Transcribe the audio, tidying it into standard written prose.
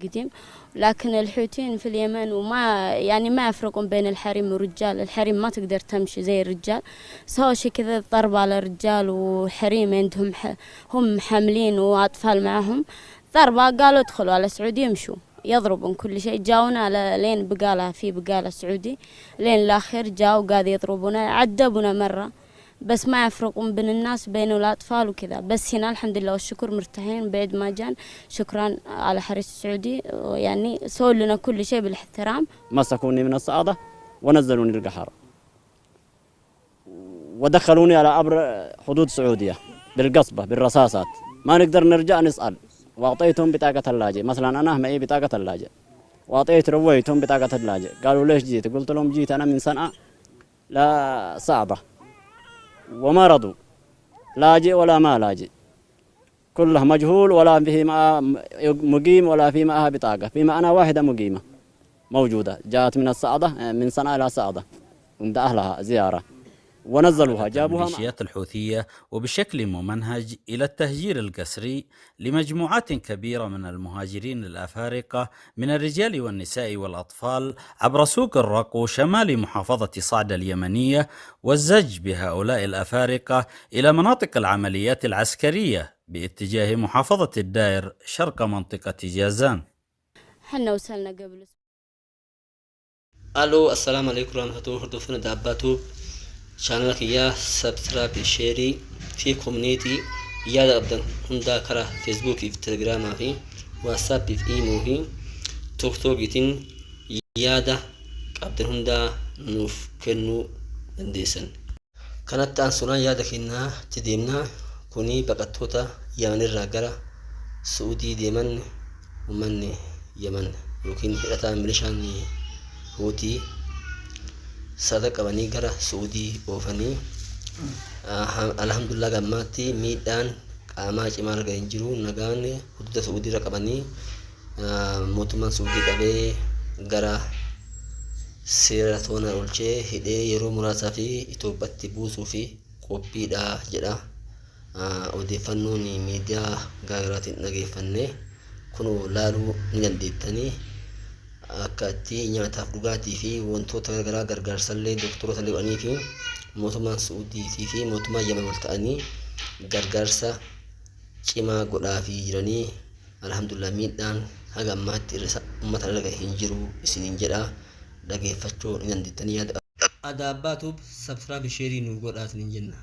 قديم، لكن الحوثيين في اليمن وما يعني ما يفرقون بين الحريم والرجال. الحريم ما تقدر تمشي زي الرجال، سووا شي كذا ضرب على الرجال وحريم عندهم هم حاملين وأطفال معهم، ضربة قالوا ادخلوا على السعودي يمشوا يضربون كل شيء. جاونا لين بقالة سعودي، لين الآخر جاوا قاعد يضربونا، عذبونا مرة، بس ما يفرقون بين الناس بين الأطفال وكذا. بس هنا الحمد لله والشكر مرتاحين بعد ما جان، شكرا على حرس السعودي، يعني سووا لنا كل شيء بالاحترام. مسكوني من الصعدة ونزلوني القحر ودخلوني على عبر حدود السعودية بالقصبة بالرصاصات، ما نقدر نرجع نسأل. وأعطيتهم بطاقة ثلاجة، مثلا أنا معي بطاقة ثلاجة، وأعطيت رويتهم بطاقة ثلاجة. قالوا ليش جيت؟ قلت لهم جيت أنا من صنعاء لا صعبة، وما رضوا، لاجئ ولا ما لاجئ، كله مجهول، ولا فيه مقيم ولا في معها بطاقة. في معنا واحدة مقيمة موجودة جاءت من الصعدة من صنعاء إلى صعدة عند أهلها زيارة، ونزلوها جابوها الميليشيات الحوثية وبشكل ممنهج إلى التهجير القسري لمجموعات كبيرة من المهاجرين الأفارقة من الرجال والنساء والأطفال عبر سوق الرقو شمال محافظة صعدة اليمنية، والزج بهؤلاء الأفارقة إلى مناطق العمليات العسكرية باتجاه محافظة الدائر شرق منطقة جازان. حنا وصلنا قبل. الو السلام عليكم ورحمة الله وبركاته. داباتو شانلك يا سبسكرايب شيري في كوميونيتي يا أبدا هندا كرا فيسبوك في تليجرام في واتساب في إيمو في توك توكين يادا أبدا هندا نوف كنو انديسن كانت أنسونا يادا كنا تديمنا كوني بقتوتا يمن الرجالة سعودي ديمن ومن يمن لكن هذا مليشاني هوتي صدق بني غرا سعودي وفني الحمد لله قماتي ميدان قاما چمار گنجرو نگان حدود سعودي رقبني موتمان سعودي قبه غرا سيرتونا اولچه هدي يرو مراسفي اتوبتي بوسو في قوبيدا جدا اوديفنوني ميديا غاغرات نغيفنه كنو لالو نديتني akkatti nyaataaf dhugaatii fi wantoota garaa gargaarsallee doktorota leewanii fi mootummaan Suudiitii fi mootummaa Yemen wal ta'anii gargaarsa cimaa godhaa fi jiranii alhamdulillah miidhaan haga ammaatti uummata laga hin jiru isiniin jedha dhageeffachuu hin dandeettanii yaada. Adaabaatuuf subscribe share nu godhaa isiniin jenna.